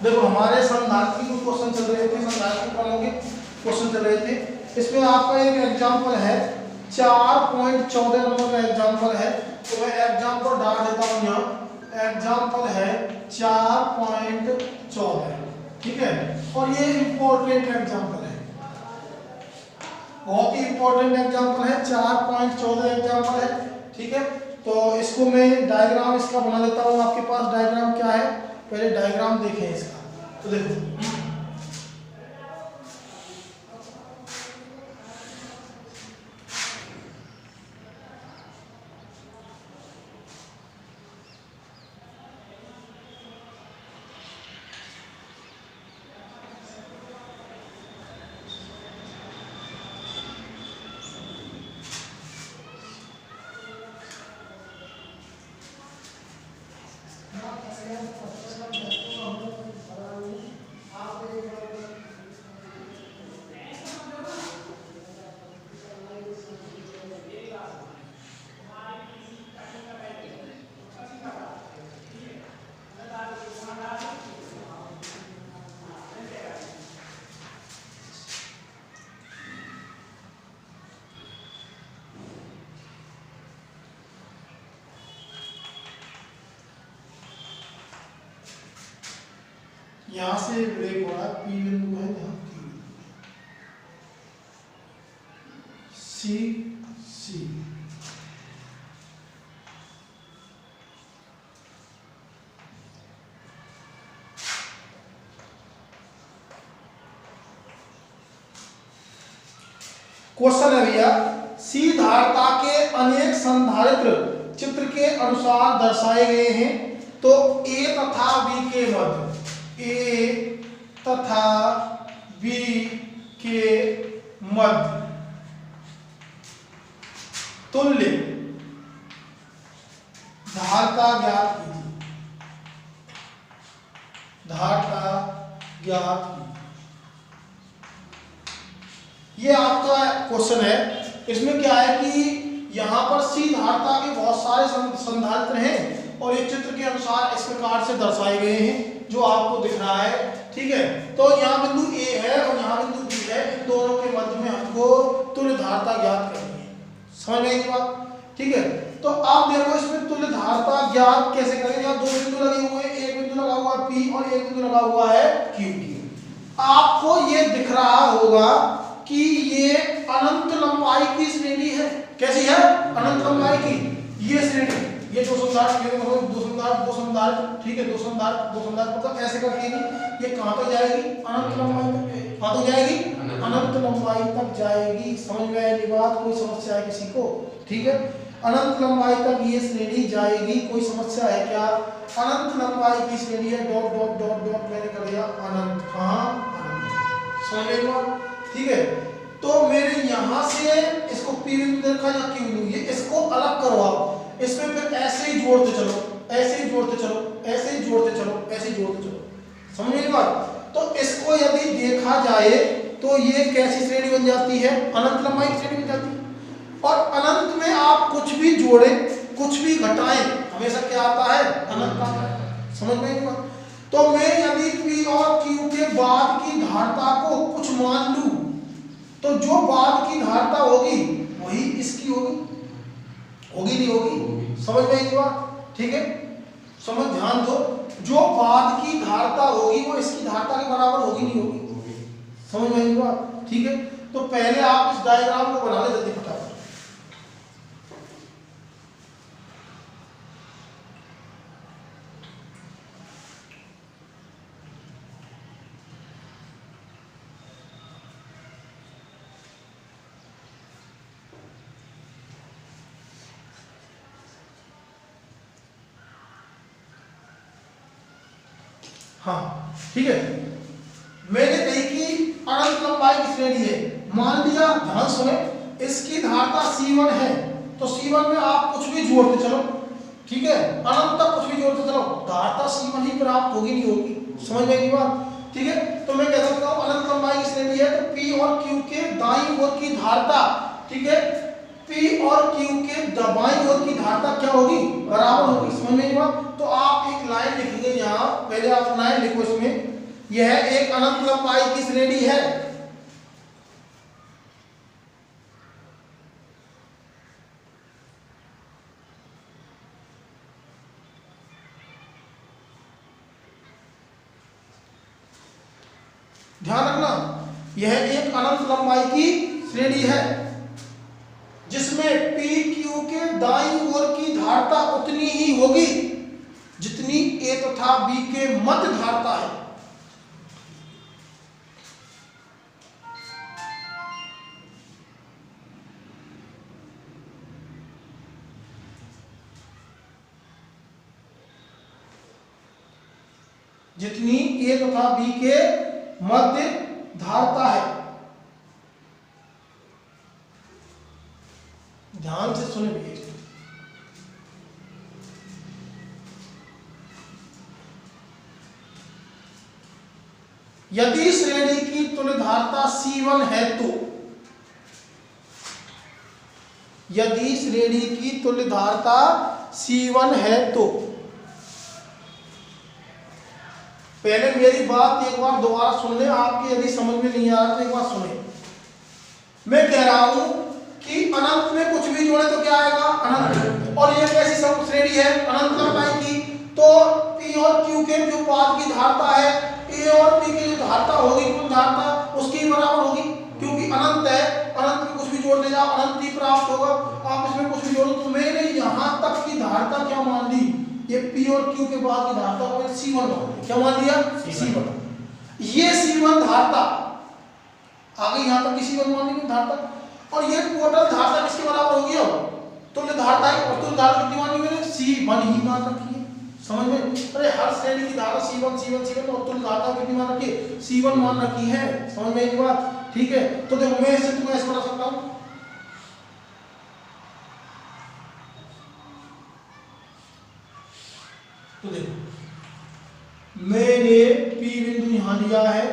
देखो हमारे संधारित्र के क्वेश्चन चल रहे थे, संधारित्र प्रणालियों के क्वेश्चन चल रहे थे। इसमें आपका एक एग्जांपल है 4.14 नंबर का एग्जांपल है, तो मैं एग्जांपल डाल देता हूं यहाँ। एग्जांपल है 4.14, ठीक है। और ये इंपॉर्टेंट एग्जांपल है, बहुत ही इंपॉर्टेंट एग्जांपल है, 4.14 एग्जांपल है, ठीक है। तो इसको मैं डायग्राम इसका बना देता हूँ। आपके पास डायग्राम क्या है, पहले डायग्राम देखें इसका। तो देखो यहाँ से ब्रेक हो रहा है, पी बिंदु है यहाँ, सी सी। क्वेश्चन है भैया, सी धारता के अनेक संधारित्र चित्र के अनुसार दर्शाए गए हैं, तो ए तथा बी के मध्य, ए तथा बी के मध्य तुल्य धारता ज्ञात कीजिए। धारता ज्ञात कीजिए, ये आपका क्वेश्चन है। इसमें क्या है कि यहाँ पर सी धारता के बहुत सारे संधारित्र हैं और ये चित्र के अनुसार इस प्रकार से दर्शाए गए हैं जो आपको दिख रहा है, ठीक है। तो यहाँ बिंदु ए है और यहाँ बिंदु बी है, इन दोनों के मध्य में हमको तुल्य धारता ज्ञात करनी है। समझ में आई बात, ठीक है। तो आप देखो इसमें तुल्य धारता ज्ञात कैसे करेंगे। यहाँ दो बिंदु लगे हुए हैं, एक बिंदु लगा हुआ है पी और एक बिंदु लगा हुआ है क्यू। आपको ये दिख रहा होगा कि ये अनंत लंबाई की श्रेणी है। कैसी है? अनंत लंबाई की ये श्रेणी, ये दो संधारित्र, ठीक है, दो संधारित्र मतलब ऐसे करके ये कहां तक जाएगी? अनंत लंबाई तक। कहां तक जाएगी? अनंत लंबाई तक जाएगी। समझ में आई बात? कोई समस्या है किसी को? ठीक है, अनंत लंबाई तक ये श्रेणी जाएगी। कोई समस्या है क्या? अनंत लंबाई की श्रेणी है, डॉट डॉट डॉट डॉट मैंने कर दिया अनंत। कहां? अनंत। समझ में बात, ठीक है। तो मेरे यहां से इसको पी बिंदु देखा या क्यू बिंदु, ये इसको अलग करो आप। इसमें फिर ऐसे ही जोड़ते चलो, ऐसे ही जोड़ते चलो, ऐसे ही जोड़ते चलो, ऐसे ही जोड़ते चलो। समझ में बात? तो इसको यदि देखा जाए तो ये कैसी श्रेणी बन जाती है? अनंत लंबाई की श्रेणी बन जाती है। और अनंत में आप कुछ भी जोड़े, कुछ भी घटाएं, हमेशा क्या आता है? अनंत आता है। समझ में बात? तो मैं यदि पी और क्यू के बाद की धारता को कुछ मान लूं, तो जो बाद की धारता होगी वही इसकी होगी, होगी नहीं होगी? समझ में आई बात, ठीक है। समझ, ध्यान दो, जो बाद की धारता होगी वो इसकी धारता के बराबर होगी नहीं होगी? समझ में आई बात, ठीक है। तो पहले आप इस डायग्राम को बना ले जल्दी फटाफट। हाँ, ठीक है। मैंने कही कि अनंत लंबाई की श्रेणी है। मान लिया, ध्यान सुने, इसकी धारता C1 है, तो C1 में आप कुछ भी जोड़ते चलो, ठीक है, अनंत तक कुछ भी जोड़ते चलो, धारता C1 ही प्राप्त होगी नहीं होगी? समझ में आई बात, ठीक है। तो मैं कह सकता हूँ अनंत लंबाई की श्रेणी है तो P और Q के दाईं ओर की धारता, ठीक है, P और Q के दाईं ओर की धारता क्या होगी, बराबर होगी। समझ में आई बात। तो आप एक लाइन लिखेंगे यहाँ, पहले आप लाइन लिखो इसमें, यह एक अनंत लंबाई की श्रेणी है। ध्यान रखना, यह एक अनंत लंबाई की श्रेणी है जिसमें P Q के दाईं ओर की धारता उतनी ही होगी जितनी A तथा B के मध्य धारता है। जितनी A तथा B के मध्य धारता है। ध्यान से सुने भैया, यदि श्रेणी की तुल्य धारता C1 है तो, यदि श्रेणी की तुल्य धारता C1 है तो, पहले मेरी बात एक बार दोबारा सुन ले, आपके यदि समझ में नहीं आ रहा तो एक बार सुने। मैं कह रहा हूं कि अनंत में कुछ भी जोड़े तो क्या आएगा, अनंत। और ये कैसी श्रेणी है, अनंत लंबाई की। तो P और Q के जो पाद की धारता है, A और P की जो धारता होगी, कुल धारता उसकी बराबर होगी, क्योंकि अनंत है। अनंत में कुछ भी जोड़ने जाओ अनंत ही प्राप्त होगा। आप इसमें कुछ भी जोड़ो तो मैंने यहां तक की धारता क्या मान ली, ये P और Q के बाद की धारता को C1 मान लिया। क्या मान लिया, C1। ये C1 धारता आगे यहां तक की C1 मान ली धारता, और ये टोटल धारता किसके बराबर होगी, अब तुल्य धारता है। और तुल्य धारता कितनी मानी मैंने, C1 ही मान रखी है। समझ में, अरे हर श्रेणी की धारता C1 C1 C1 और तुल्य धारता कितनी मान रखी है, C1 मान रखी है। समझ में ये बात, ठीक है। तो देखो मैं इसे तुम्हें ऐसे बता सकता हूं, तो देखो मैंने P बिंदु यहां लिया है,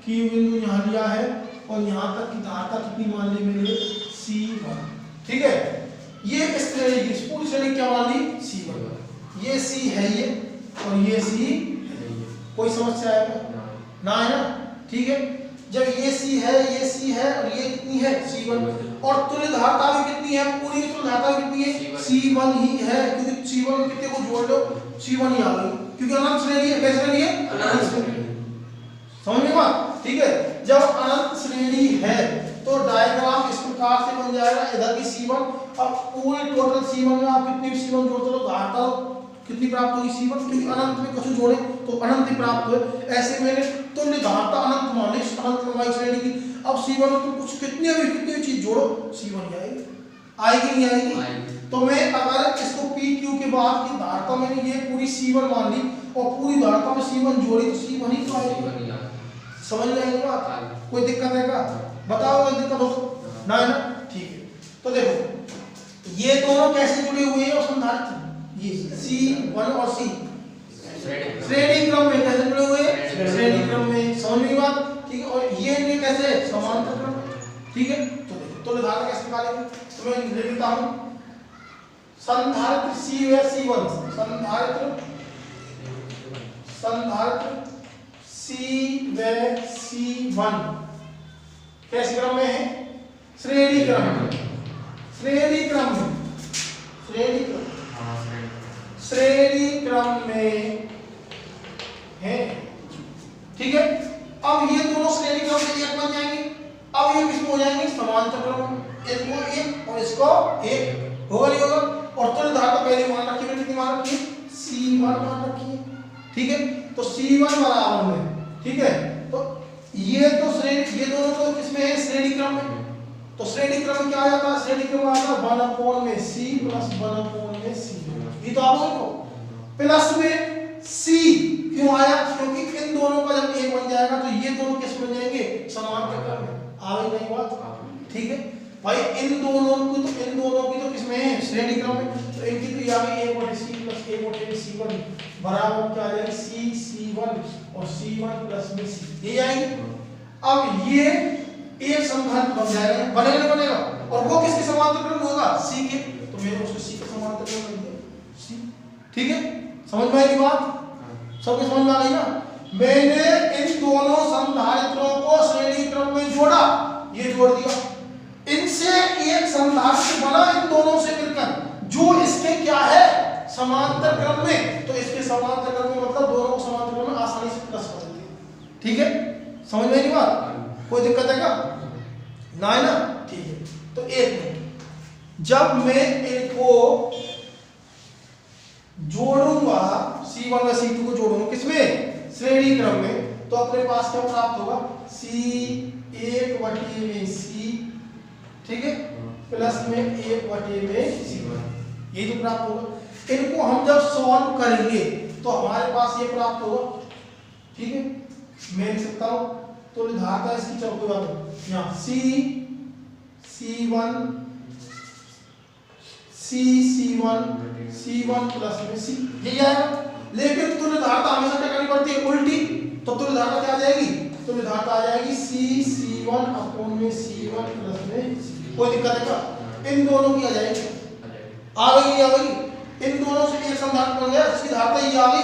Q बिंदु यहां लिया है, और यहां तक की धारता कितनी मान ली मैंने, C1। ठीक है, ये इस श्रेणी की पूरी श्रेणी क्या मान ली, C1। ये C है ये, और ये C है ये। कोई समस्या है ना, है ना, ठीक है। जब ये C है, ये C है, और ये कितनी है, C1। और तुल्य धारता भी कितनी है, पूरी तुल्य धारता भी कितनी है, C1 ही है, क्योंकि C1 में कितने को जोड़ लो, C1 ही आ गई, क्योंकि अनंत श्रेणी है। कैसे श्रेणी है, अनंत श्रेणी। समझ में बात, ठीक है। जब अनंत श्रेणी है तो डायग्राम इस प्रकार से बन जाएगा, इधर की C1, अब पूरे टोटल C1 में आप कितनी भी C1 जोड़ते हो, धारता कितनी प्राप्त होगी, C1, क्योंकि अनंत में कुछ जोड़े तो अनंत ही प्राप्त हुए। ऐसे मैंने तुल्य धारता अनंत मान ली, अनंत लंबाई श्रेणी की। अब C1 में तुम कुछ कितनी भी चीज जोड़ो, C1 ही आएगी, आएगी नहीं आएगी। तो मैं अगर इसको P Q के बाद की धारता मैंने ये पूरी C1 मान ली, और पूरी धारता में C1 जोड़ी तो C1 ही तो आएगी। समझ में आएगी बात, कोई दिक्कत है क्या, बताओ अगर दिक्कत हो तो, ना है ना, ठीक है। तो देखो ये दोनों कैसे जुड़े हुए हैं, और संधारित्र ये C1 और C श्रेणी क्रम में कैसे जुड़े हुए हैं, श्रेणी क्रम में। समझ में बात, ठीक है। और ये कैसे, समांतर क्रम, ठीक है। तो देखो तुल्य धारता कैसे निकालेंगे, तो मैं लिख देता हूं, संधारित्र C व C1, संधारित्र C व C1 कैसे क्रम में है, श्रेणी क्रम में, श्रेणी क्रम में, श्रेणी क्रम, श्रेणी क्रम में है, ठीक है। अब ये दोनों श्रेणी क्रम में एक बन जाएंगे। अब ये किसमें हो जाएंगे, समांतर क्रम, इसको एक और इसको एक, होगा नहीं होगा। और तुल्य धारता पहले मान रखी है, कितनी मान रखी है, C1 मान रखी है, ठीक है। तो C1 बराबर में, ठीक है। तो ये तो श्रेणी, ये दोनों तो किसमें है, श्रेणी क्रम में। तो श्रेणी क्रम में क्या आ जाता है, श्रेणी क्रम आता है 1 में C प्लस 1 में C। ये तो आप लोगों को प्लस में C क्यों आया, क्योंकि इन दोनों का जब एक बन जाएगा तो ये दोनों किस बन जाएंगे, समांतर क्रम में। आ गई नहीं बात, ठीक है भाई। इन दोनों की तो किसमें है, श्रेणी क्रम में। तो इनकी तो यहाँ पे A/C प्लस A/C1 बराबर क्या आ जाएगी, C1 और C1 प्लस में C, ये आएगी। अब ये एक संधारित्र बन जाएगा, बनेगा नहीं बनेगा, और वो किसके समांतर क्रम होगा, सी के, तो मैंने उसको सी के समांतर क्रम कर दिया, सी। ठीक है, समझ में आई बात, सबके समझ में आ गई ना। मैंने इन दोनों संधारित्रों को श्रेणी क्रम में जोड़ा, ये जोड़ दिया, इनसे एक संधारित्र बना इन दोनों से मिलकर, जो इसके क्या है समांतर क्रम में, तो इसके समांतर क्रम में मतलब दोनों को समांतर क्रम में आसानी से प्लस कर देते हैं। ठीक है, समझ में आई बात, कोई दिक्कत है क्या, ना है ना। ठीक है, तो एक मिनट, जब मैं इनको जोड़ूंगा C1 व C2 को जोड़ूंगा किसमें, श्रेणी क्रम में, तो अपने पास क्या प्राप्त होगा, C1/C, ठीक है, प्लस में 1/C1, ये जो प्राप्त होगा। इनको हम जब सॉल्व करेंगे तो हमारे पास ये प्राप्त होगा। ठीक है, मैं लिख सकता हूं तो धारता इसकी चौकी बात यहाँ C1 C1 प्लस में C, यही आएगा। लेकिन तुल्य धारता हमेशा क्या करनी पड़ती है, उल्टी, तो तुल्य धारता क्या आ जाएगी, तुल्य धारता आ जाएगी C1 अपॉन में C1 प्लस में C। कोई दिक्कत है क्या, इन दोनों की आ जाएगी, आ गई, आ गई, इन दोनों से एक संधारित्र बन गया, इसकी धारता ये आ गई,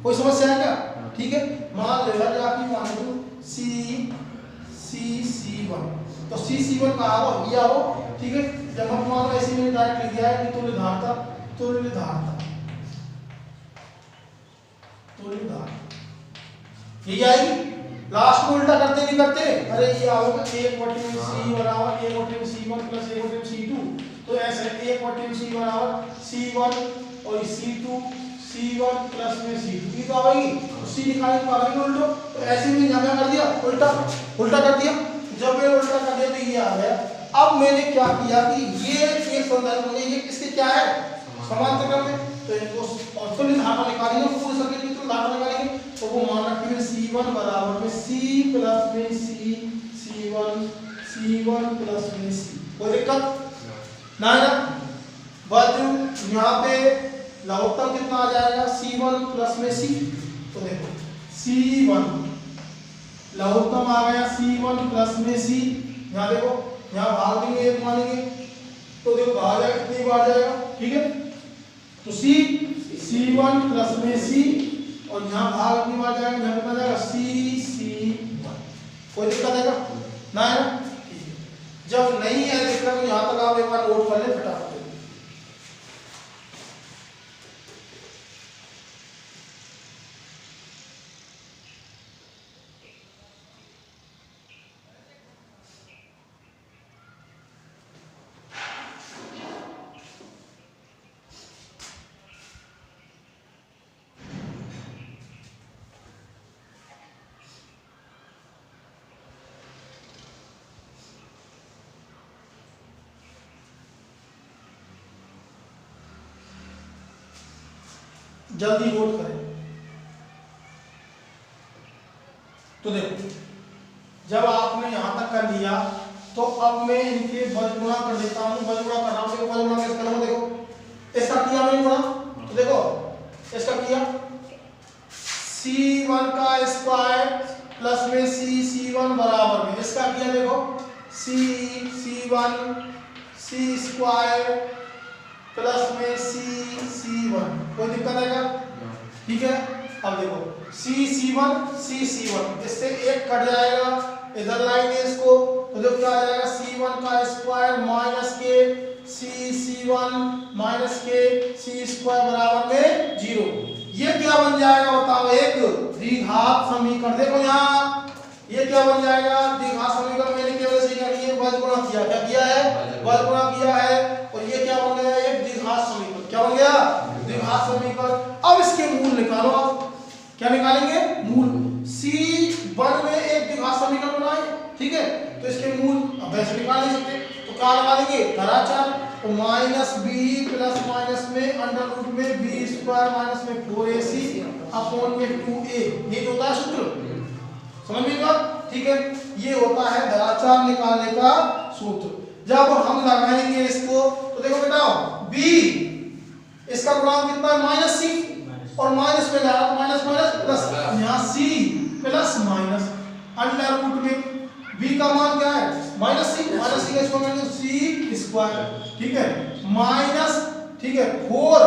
कोई समस्या है क्या। ठीक है, मान लो यार आपकी मान लो C1, तो C1 का आओ ये आओ। ठीक है, जब हम मान लो ऐसे में डायरेक्ट लिख दिया है कि तुल्य धारता यही आएगी। लास्ट में उल्टा करते नहीं करते, अरे ये आओगे 1/C बराबर 1/C1 प्लस 1/C2, तो ऐसे 1/C बराबर C1 और C2 C1 प्लस में C2, ये तो आएगी, C निकालने को आएगी उल्टो, तो ऐसे में यहाँ क्या कर दिया, उल्टा कर दिया। जब ये उल्टा कर दिया तो ये आ गया। अब मैंने क्या किया कि ये एक संधारित्र में ये किसके क्या है समांतर क्रम में, तो इनको और तुल्य धारता निकालेंगे, पूरे सर्किट की तुल्य धारता निकालेंगे, तो वो मान रखिए C1 बराबर में C प्लस में C1 प्लस में C। कोई दिक्कत ना है ना। बस यहाँ पे लघुत्तम कितना आ जाएगा, C1 प्लस में C, तो देखो C1 लघुत्तम आ गया C1 प्लस में C। यहाँ देखो, यहाँ भाग देंगे एक मानेंगे, तो देखो भाग जाएगा, कितनी बार जाएगा। ठीक है, तो C1 प्लस में C, और यहाँ भाग कितनी बार जाएगा, यहाँ कितना जाएगा C1। कोई दिक्कत है क्या, ना है ना। ठीक है, जब नहीं है दिक्कत तो यहाँ तक आप एक बार नोट कर ले फटाफट। जल्दी नोट करें। तो देखो, जब आपने यहां तक कर लिया तो अब मैं इनके बजगुणा कर देता हूं, बजगुणा कर रहा हूं। देखो बजगुणा कैसे करना, देखो इसका किया मैंने गुणा, तो देखो इसका किया C1 का स्क्वायर प्लस में C1 बराबर में, इसका किया देखो C1 C स्क्वायर प्लस में C1। कोई दिक्कत है क्या, ठीक है। अब देखो C1 इससे एक कट जाएगा, इधर लाइन है इसको, तो जो क्या आ जाएगा C1 का स्क्वायर माइनस के C1 माइनस के C स्क्वायर बराबर में 0। ये क्या बन जाएगा बताओ, एक द्विघात समीकरण। देखो यहाँ ये क्या बन जाएगा, द्विघात समीकरण। मैंने केवल से क्या किया, बजगुणा किया। क्या किया है, बजगुणा किया है, और ये क्या बन गया, एक द्विघात समीकरण। क्या बन गया, द्विघात समीकरण। अब इसके मूल निकालो आप, क्या निकालेंगे, मूल। C1 में एक द्विघात समीकरण बनाए, ठीक है, तो इसके मूल अब वैसे निकाल नहीं सकते, तो क्या लगा देंगे, धराचार। तो माइनस बी प्लस माइनस में अंडर रूट में बी स्क्वायर माइनस में 4ac अपॉन में 2a। ये होता है सूत्र, समझ में बात, ठीक है। ये होता है धराचार निकालने का सूत्र। जब हम लगाएंगे इसको तो देखो बेटा b इसका गुणांक कितना है, -c, और माइनस में लगा तो माइनस माइनस प्लस, यहाँ c plus minus under root में v का मान क्या है माइनस सी का स्क्वायर मतलब सी स्क्वायर, ठीक है, माइनस, ठीक है, 4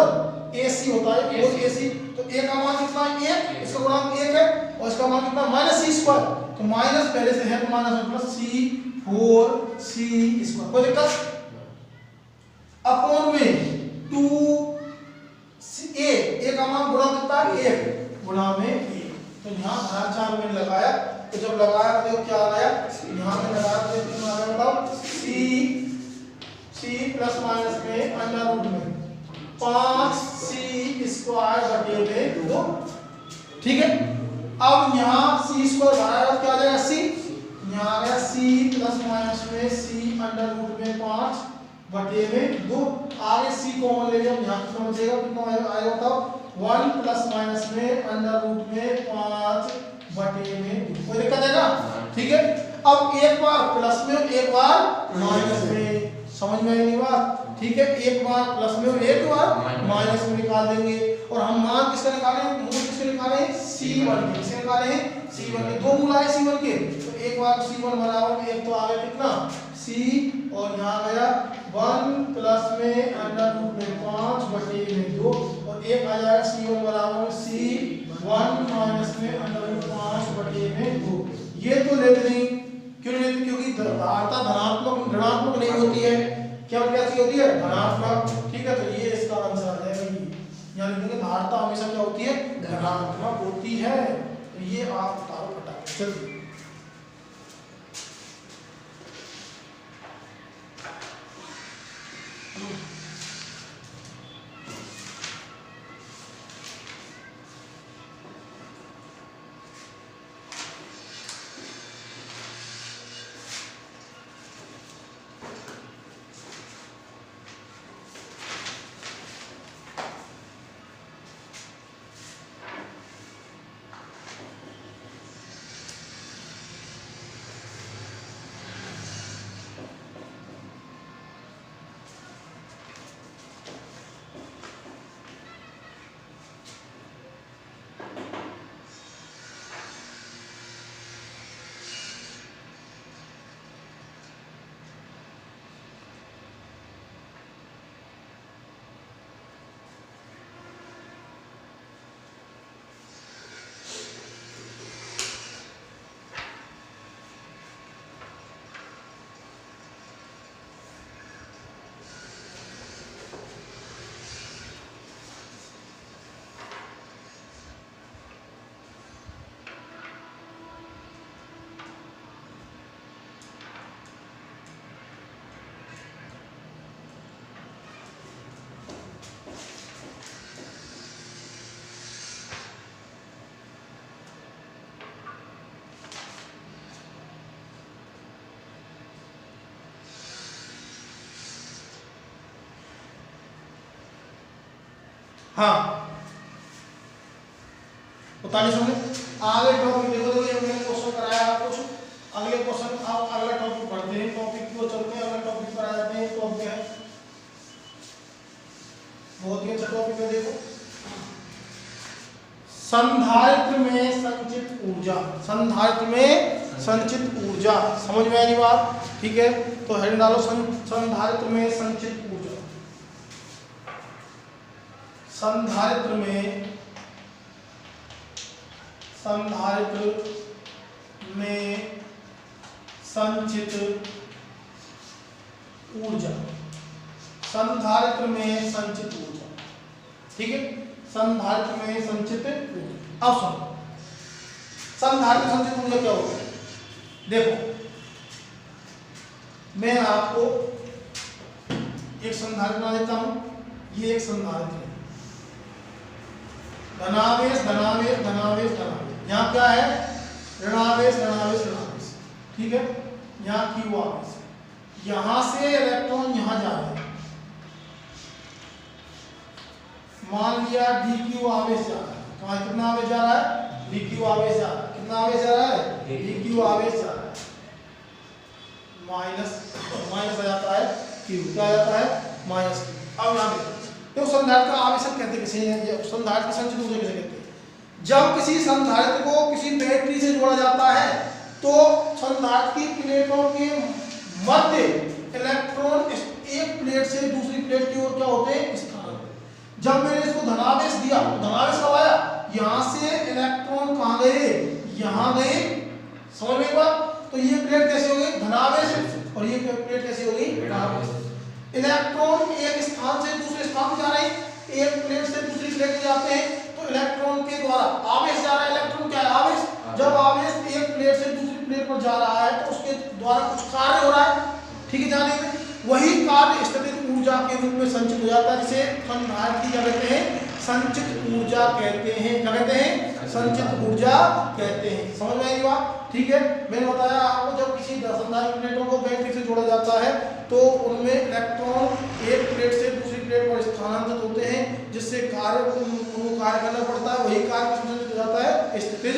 ac होता है 4 ac, तो a का मान कितना है 1, इसका गुणांक 1 है और इसका मान कितना माइनस सी स्क्वायर, तो माइनस पहले से है तो माइनस प्लस सी 4 सी स्क्वायर, कोई दिक्कत, अपॉन में 2 a का मान गुणा कितना है 1 गुणा में 1, तो यहाँ हर 4 में लगाया, तो जब लगाया तो क्या आ गया, यहाँ में लगाया तो कितना आ गया बताओ, c प्लस माइनस में अंडर रूट में 5 c स्क्वायर बटे में 2, ठीक है। अब यहाँ c स्क्वायर भरा क्या आ जाएगा c, यहाँ आ गया c प्लस माइनस में c अंडर रूट में 5 बटे में 2, आगे c कॉमन ले लिया, यहाँ कितना बचेगा, कितना आएगा बताओ 1 प्लस माइनस में अंडर रूट में 5 बटे में 2, कोई दिक्कत है क्या, ठीक है। अब एक बार प्लस में एक बार माइनस में, समझ में आई नहीं बात, ठीक है, एक बार प्लस में और एक बार माइनस में निकाल देंगे, और हम मान किसका निकाले हैं, मूल किसके निकाले हैं c1 के, किसके निकाले हैं c1 के, दो मूल आए c1 के, तो एक बार c1 बराबर एक तो आ गया कितना c, और यहाँ आ गया 1 प्लस में अंडर रूट में 5 बटे में 2, और एक आ जाएगा c1 बराबर c1 माइनस में अंडर रूट 5 बटे में 2, ये तो लेते नहीं, क्यों नहीं लेते, क्योंकि धारता धनात्मक ऋणात्मक नहीं होती है, क्या कैसी होती है धनात्मक, ठीक है, तो ये इसका आंसर आ जाएगा, यहाँ लिखेंगे धारता हमेशा क्या होती है धनात्मक होती है, तो ये आप उतारो फटाफट चलिए। हाँ बताइए समझे, आगे टॉपिक देखो, देखो ये मैंने क्वेश्चन कराया आपको, अगले क्वेश्चन आप अगला टॉपिक पढ़ते हैं, टॉपिक को चलते हैं, अगला टॉपिक पर आ जाते हैं, टॉपिक है बहुत ही अच्छा टॉपिक है, देखो संधारित्र में संचित ऊर्जा, संधारित्र में संचित ऊर्जा, समझ में आई बात, ठीक है, तो हेडिंग डालो संधारित्र में संचित ऊर्जा, संधारित्र में संचित ऊर्जा, संधारित्र में संचित ऊर्जा, ठीक है, संधारित्र में संचित ऊर्जा। अब सुनो संधारित्र में संचित ऊर्जा क्या होगा, देखो मैं आपको एक संधारित्र बना देता हूं, ये एक संधारित्र है, धनावेश धनावेश धनावेश धनावेश, यहाँ क्या है ऋणावेश ऋणावेश ऋणावेश, ठीक है, यहाँ क्यू आवेश, यहाँ से इलेक्ट्रॉन यहाँ जा रहे हैं, मान लिया डी क्यू आवेश जा रहा है, कहाँ कितना आवेश जा रहा है डी क्यू आवेश जा रहा है, कितना आवेश जा रहा है डी क्यू आवेश जा रहा है, माइनस माइनस आ जाता है क्यू, क्या आ जाता है माइनस क्यू। अब यहाँ देखो तो संधारित्र का आवेशन कहते किसे हैं, संधारित्र की संचित ऊर्जा किसे कहते हैं, जब किसी संधारित्र को किसी बैटरी से जोड़ा जाता है तो संधारित्र की प्लेटों के मध्य इलेक्ट्रॉन एक प्लेट से दूसरी प्लेट की ओर क्या होते हैं, स्थानांतरित। जब मैंने इसको धनावेश दिया, धनावेश कब आया, यहां से इलेक्ट्रॉन कहां गए, यहां गए, समझ में बात। तो ये प्लेट कैसे हो गई, धनावेश, और ये प्लेट कैसे हो गई, ऋणावेश। इलेक्ट्रॉन एक स्थान से दूसरे स्थान पर जा रहे हैं, एक प्लेट से दूसरी प्लेट में जाते हैं, तो इलेक्ट्रॉन के द्वारा आवेश जा रहा है। इलेक्ट्रॉन क्या है, आवेश। जब आवेश एक प्लेट से दूसरी प्लेट पर जा रहा है तो उसके द्वारा कुछ कार्य हो रहा है, ठीक है, जाने में वही कार्य स्थितिज ऊर्जा के रूप में संचित हो जाता है, जिसे संधारित्र की क्या कहते हैं, संचित ऊर्जा कहते हैं। क्या कहते हैं, संचित ऊर्जा कहते हैं। समझ में आई बात, ठीक है। मैंने बताया आपको, जब किसी संधारित्र प्लेटों को बैटरी से जोड़ा जाता है तो उनमें इलेक्ट्रॉन एक प्लेट से दूसरी प्लेट पर स्थानांतरित होते हैं, जिससे कार्य उनको कार्य करना पड़ता है, वही कार्य संचित हो जाता है स्थितिज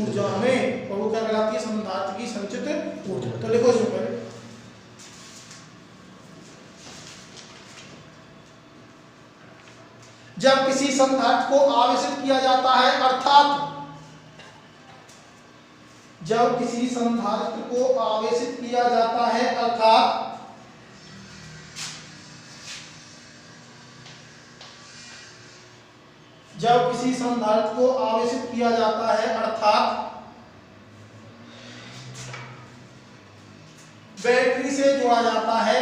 ऊर्जा में, और वो क्या कहलाती है, संधारित्र की संचित ऊर्जा। तो लिखो इसमें पहले, जब किसी संधारित्र को आवेशित किया जाता है, अर्थात जब किसी संधारित्र को आवेशित किया जाता है, अर्थात जब किसी संधारित्र को आवेशित किया जाता है, अर्थात बैटरी से जोड़ा जाता है,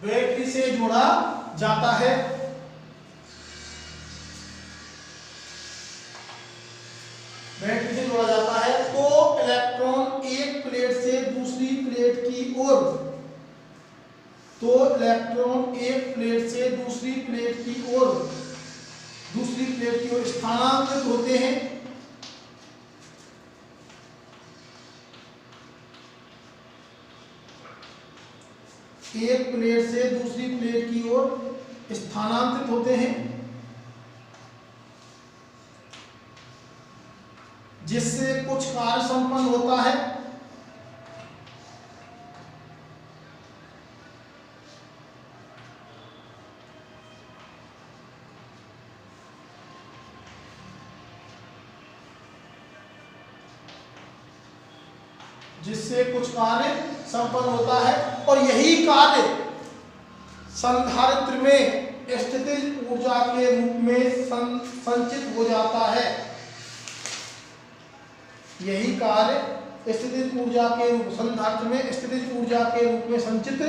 बैटरी से जोड़ा जाता है, बैटरी से जोड़ा जाता है, तो इलेक्ट्रॉन एक प्लेट से दूसरी प्लेट की ओर, तो इलेक्ट्रॉन एक प्लेट से दूसरी प्लेट की ओर, दूसरी प्लेट की ओर स्थानांतरित होते हैं, एक प्लेट से दूसरी प्लेट की ओर स्थानांतरित होते हैं, जिससे कुछ कार्य संपन्न होता है, जिससे कुछ कार्य संपन्न होता है, और यही कार्य संधारित्र में स्थितिज ऊर्जा के रूप में संचित हो जाता है। यही कार्य स्थितिज ऊर्जा के रूप, संधारित्र में स्थितिज ऊर्जा के रूप में संचित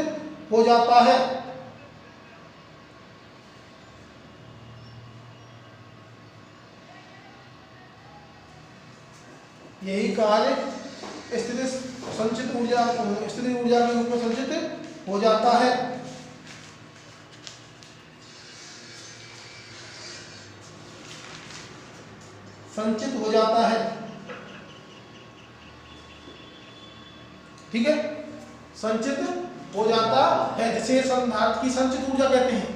हो जाता है। यही कार्य संचित ऊर्जा, स्थितिज ऊर्जा के रूप में संचित हो जाता है। संचित हो जाता है, ठीक है, संचित हो जाता है, जिसे संधारित्र की संचित ऊर्जा कहते हैं।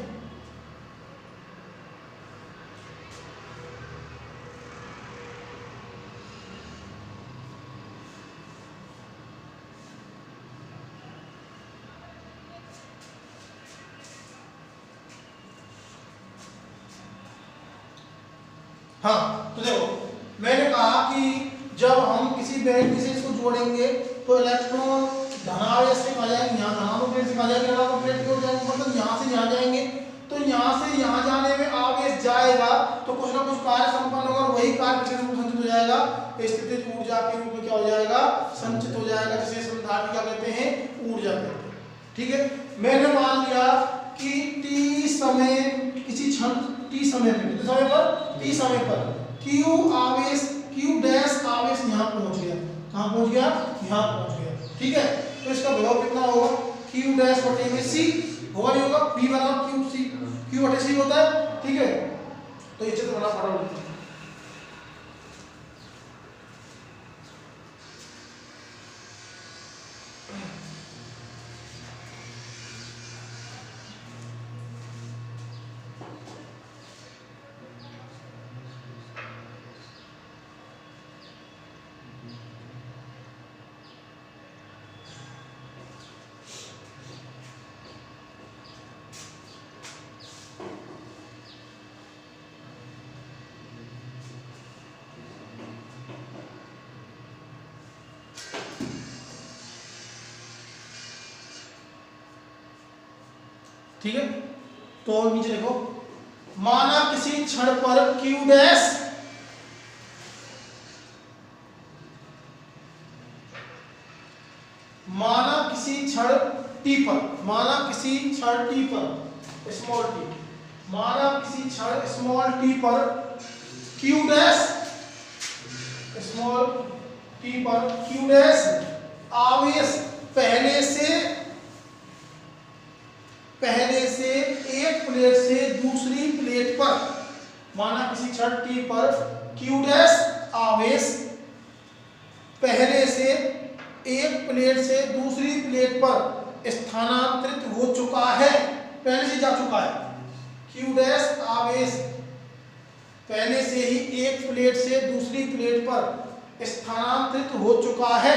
हाँ, तो देखो मैंने कहा कि जब हम किसी बैटरी से इसको जोड़ेंगे तो इलेक्ट्रॉन धनावेश से कहा जाएंगे, यहाँ धनात्मक प्लेट से कहा जाएंगे, ऋणात्मक प्लेट की ओर जाएंगे, मतलब यहाँ से यहाँ जाएंगे, तो यहाँ से यहाँ जाने में आवेश जाएगा तो कुछ ना कुछ कार्य संपन्न होगा, और वही कार्य किसी रूप में संचित हो जाएगा, स्थितिज ऊर्जा के रूप में क्या हो जाएगा, संचित हो जाएगा, जिसे संधारित्र क्या कहते हैं, ऊर्जा कहते हैं। ठीक है, मैंने मान लिया कि टी समय, किसी क्षण टी समय पे, कितने समय पर, टी समय पर Q आवेश, Q डैश आवेश यहाँ पहुंच गया, कहाँ पहुंच गया, यहाँ पहुंच गया। ठीक है, तो इसका विभव कितना होगा, Q डैश बटे में C होगा, नहीं होगा, P बराबर Q C, Q बटे C होता है। ठीक है, तो ये चित्र बना फटाफट। ठीक है। तो नीचे देखो, माना किसी क्षण पर q डैश माना किसी क्षण t पर, माना किसी क्षण t पर स्मॉल t, माना किसी क्षण स्मॉल t पर q डैश स्मॉल t पर q डैश आवेश पहले से एक प्लेट से दूसरी प्लेट पर, माना किसी क्षण t पर q डैश आवेश पहले से एक प्लेट से दूसरी प्लेट पर स्थानांतरित हो चुका है, पहले से जा चुका है। q डैश आवेश पहले से ही एक प्लेट से दूसरी प्लेट पर स्थानांतरित हो चुका है।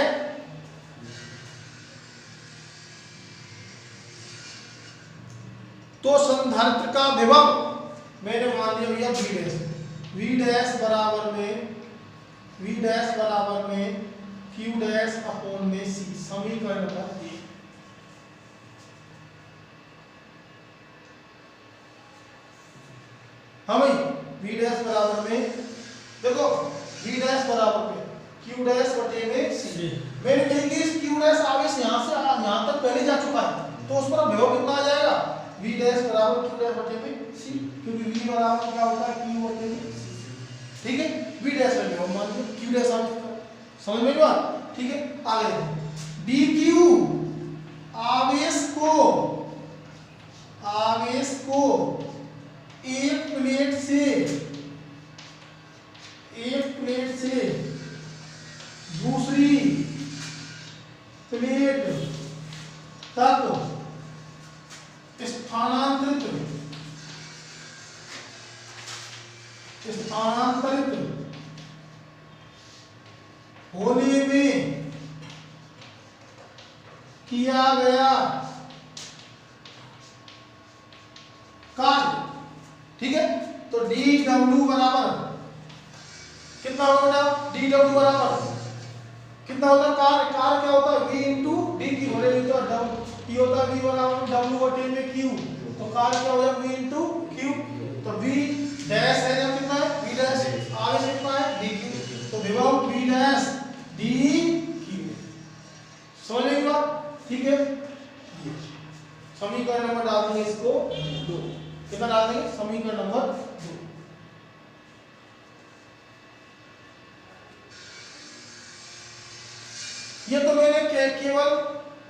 तो संधारित्र का विभव मैंने मान लिया भैया v डैश, v डैश बराबर में q डैश अपॉन में c, समीकरण नंबर 1। हमें v डैश बराबर में देखो v डैश बराबर में q डैश बटे में c, मैंने कही कि इस q डैश आवेश यहां से यहां तक पहले जा चुका है, तो उस पर विभव कितना आ जाएगा, v डैश बराबर q डैश बटे में c, क्योंकि v बराबर क्या होता है q बटे में c, ठीक है। v डैश में विभव मान लो q डैश आवेश, समझ में बात, ठीक है। आगे dq आवेश को एक प्लेट से दूसरी प्लेट तक स्थानांतरित होने में किया गया कार्य, ठीक है। तो dw बराबर कितना होगा, dw बराबर कितना होता है, कार्य क्या होता है v इंटू dq, होने में तो t होता है v बराबर w बटे में q, तो कार्य क्या हो जाएगा v इंटू q, तो v डैश है जब कितना है v डैश आवेश कितना है dq, तो विभव v डैश dq, समझ में बात, ठीक है। समीकरण नंबर डाल देंगे इसको 2, कितना डाल देंगे, समीकरण नंबर 2। ये तो मैंने केवल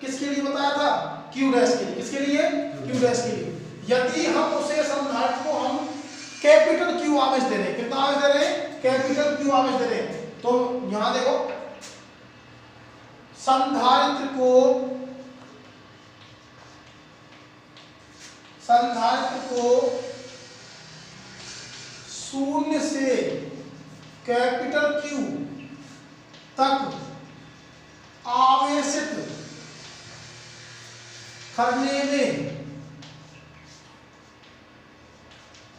किसके लिए बताया था, q डैश के लिए, किसके लिए, q डैश के लिए। यदि हम उसे संधारित्र को हम कैपिटल Q आवेश दे रहे हैं, कितना आवेश दे रहे हैं, कैपिटल Q आवेश दे रहे हैं, तो यहां देखो संधारित्र को 0 से कैपिटल Q तक आवेशित करने में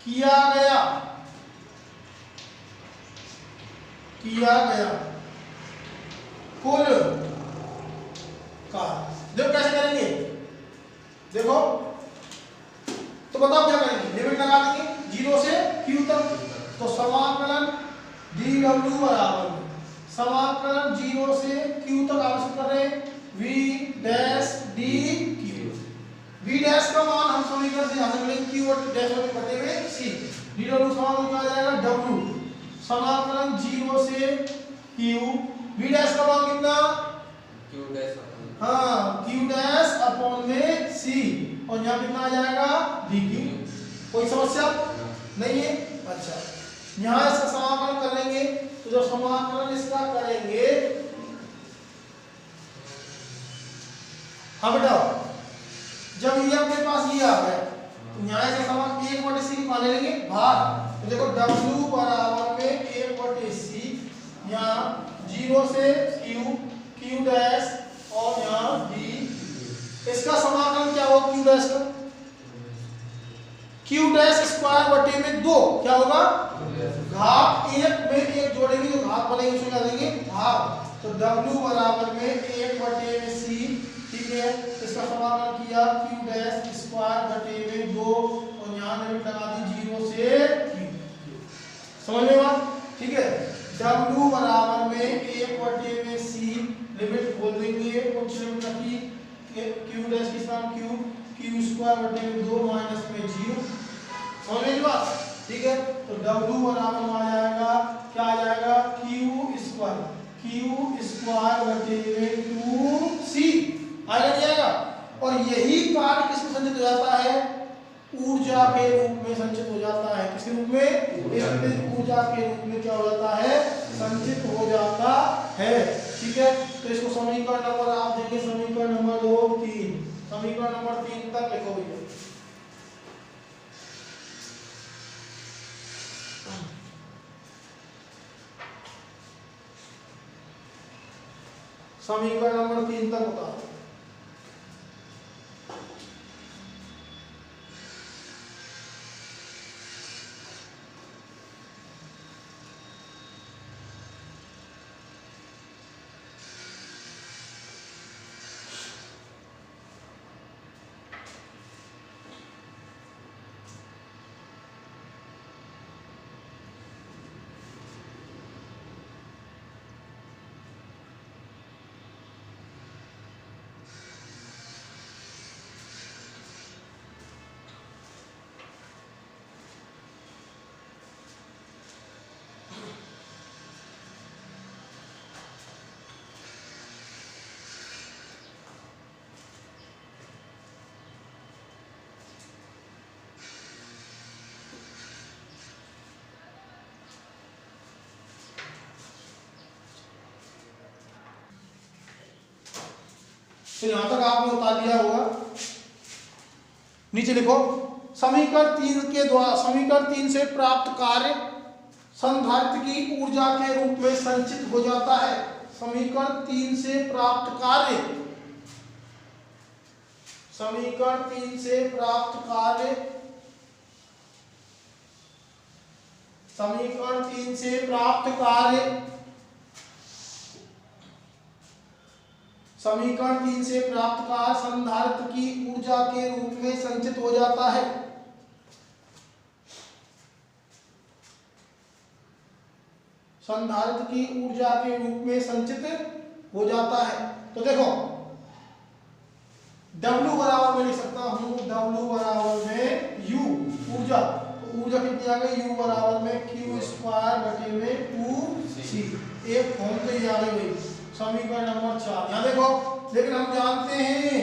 किया गया कुल कार्य, देखो कैसे करेंगे, देखो तो बताओ क्या करेंगे, लिमिट लगा देंगे 0 से q तक, तो समाकलन dw बराबर समाकलन 0 से q तक आवेशित कर रहे हैं v dash dq, v dash का मान हम समीकरण से यहां से q डैश बटे में c, dw समान हो जाएगा w समाकलन 0 से q, v डैश का मान कितना q डैश, हाँ q डैश अपॉन में c, और यहाँ कितना आ जाएगा dq, कोई समस्या नहीं है। अच्छा, यहाँ इसका समाकलन कर लेंगे, तो जब समाकलन इसका करेंगे, हाँ बेटा जब ये अपने पास ये आ गया, तो यहाँ से समाकलन 1/c निकाल लेंगे भाग, तो देखो w बराबर में 1/c, यहाँ 0 से q डैश और यहाँ d, इसका समाकलन क्या होगा q डैश का, q डैश स्क्वायर बटे में 2 क्या होगा, घात 1 में 1 जोड़ेंगे तो घात बनेगी, उसमें क्या देंगे भाग, तो w बराबर में 1/c, ठीक है। इसका समाकलन किया q डैश स्क्वायर घटे में 2 और यहाँ लिमिट लगा दी 0 से q। समझ में बात? ठीक है। w बराबर में 1 में c लिमिट खोल देंगे, कुछ लिमिट रखी q डैश की स्थान q स्क्वायर घटे में 2 माइनस में 0। समझ में बात? ठीक है। तो w बराबर आ जाएगा, क्या आ जाएगा, q स्क्वायर घटे में 2c आएगा नहीं आएगा। और यही कार्य किसमें संचित हो जाता है, ऊर्जा के रूप में संचित हो जाता है। किस रूप में, ऊर्जा के रूप में क्या हो जाता है, संचित हो जाता है। ठीक है। तो इसको समीकरण नंबर आप देंगे, समीकरण नंबर 2 3, समीकरण नंबर 3 तक लिखो भैया। समीकरण नंबर 3 तक होता है। तो यहां तक आपने उतार दिया होगा। नीचे लिखो, समीकरण 3 के द्वारा, समीकरण 3 से प्राप्त कार्य संधारित्र की ऊर्जा के रूप में संचित हो जाता है। समीकरण 3 से प्राप्त कार्य, समीकरण 3 से प्राप्त कार्य, समीकरण 3 से प्राप्त कार्य, समीकरण 3 से प्राप्त कार्य संधारित्र की ऊर्जा के रूप में संचित हो जाता है। संधारित्र की ऊर्जा के रूप में संचित हो जाता है। तो देखो W बराबर में लिख सकता हूं, W बराबर में U ऊर्जा, तो ऊर्जा कितनी आ गई, U बराबर में q स्क्वायर घटे में 2c। एक फॉर्म तो ये आ गई समीकरण नंबर 4। यहाँ देखो, लेकिन हम जानते हैं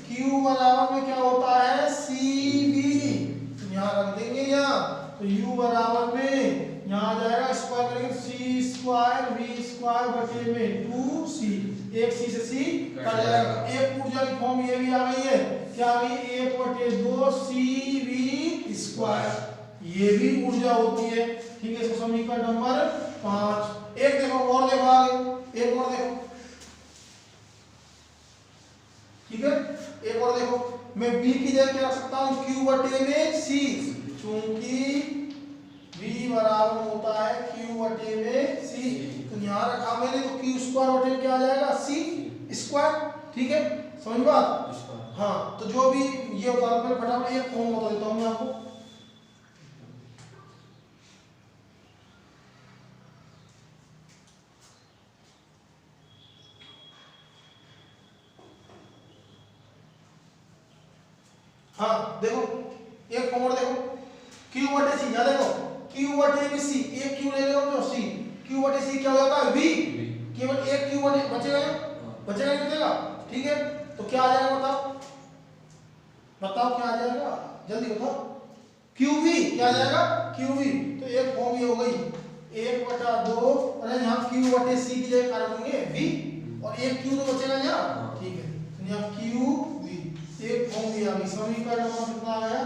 Q बराबर में क्या होता है, CV, तो यहाँ रख देंगे यहाँ, तो U बराबर में यहाँ आ जाएगा स्क्वायर करेंगे c स्क्वायर v स्क्वायर बटे में 2c, एक c से c कट जाएगा। एक ऊर्जा की फॉर्म ये भी आ गई है, क्या आ गई, 1/2 CV स्क्वायर, ये भी ऊर्जा होती है। ठीक है। इसको समीकरण नंबर 5। एक देखो और देखो आगे, एक और देखो, ठीक है, एक और देखो, मैं b की जगह क्या रख सकता हूं, q बटे में c, क्योंकि v बराबर होता है q बटे में c, तो यहां रखा मैंने, तो q स्क्वायर बटे क्या आ जाएगा, c स्क्वायर। ठीक है, समझ बात? हाँ, तो जो भी ये होता है, फटाफट एक फॉर्म बता देता हूं मैं आपको। हाँ देखो, एक फॉर्म देखो, q बटे c, यहाँ देखो q बटे में c, एक q ले लो तो c, q बटे c क्या हो जाता है, v, केवल एक q बटे बचेगा, बचेगा नहीं बचेगा। ठीक है, तो क्या आ जाएगा बताओ, बताओ क्या आ जाएगा, जल्दी बताओ, qv क्या आ जाएगा, qv। तो एक फॉर्म ये हो गई 1/2, और यहाँ q बटे c की जगह क्या रखेंगे, v, और एक q तो बचेगा यहाँ। ठीक है, तो यहाँ qv, एक फॉर्म दिया गई। समीकरण नंबर कितना आ गया,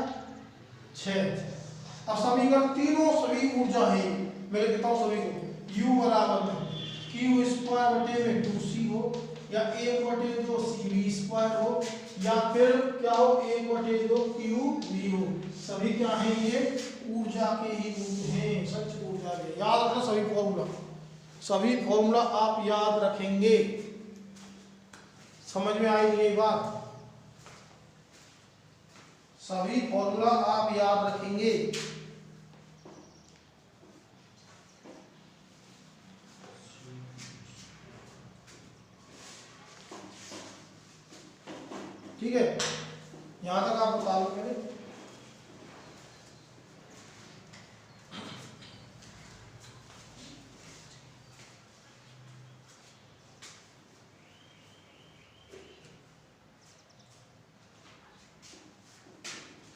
6। अब समीकरण तीनों सभी ऊर्जा है, मैं लिख देता हूं सभी को, u बराबर में q स्क्वायर बटे में 2c हो, या 1/2 cv स्क्वायर हो, या फिर क्या हो 1/2 qv हो। सभी क्या है, ये ऊर्जा के ही रूप हैं, संचित ऊर्जा के। याद रखना सभी फॉर्मूला, सभी फॉर्मूला आप याद रखेंगे। समझ में आई ये बात? सभी फॉर्मूला आप याद रखेंगे। ठीक है, यहां तक आप बता लो पहले।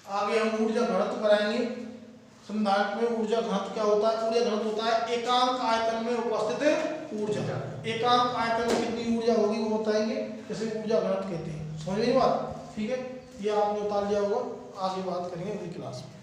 आगे हम ऊर्जा घनत्व कराएंगे। संधारित्र में ऊर्जा घनत्व क्या होता है? ऊर्जा घनत्व होता है एकांक आयतन में उपस्थित ऊर्जा। एकांक आयतन में कितनी ऊर्जा होगी वो बताएंगे, जैसे ऊर्जा घनत्व कहते हैं। समझ में बात? ठीक है, ये आपने उतार लिया होगा, आगे बात करेंगे अगली क्लास में।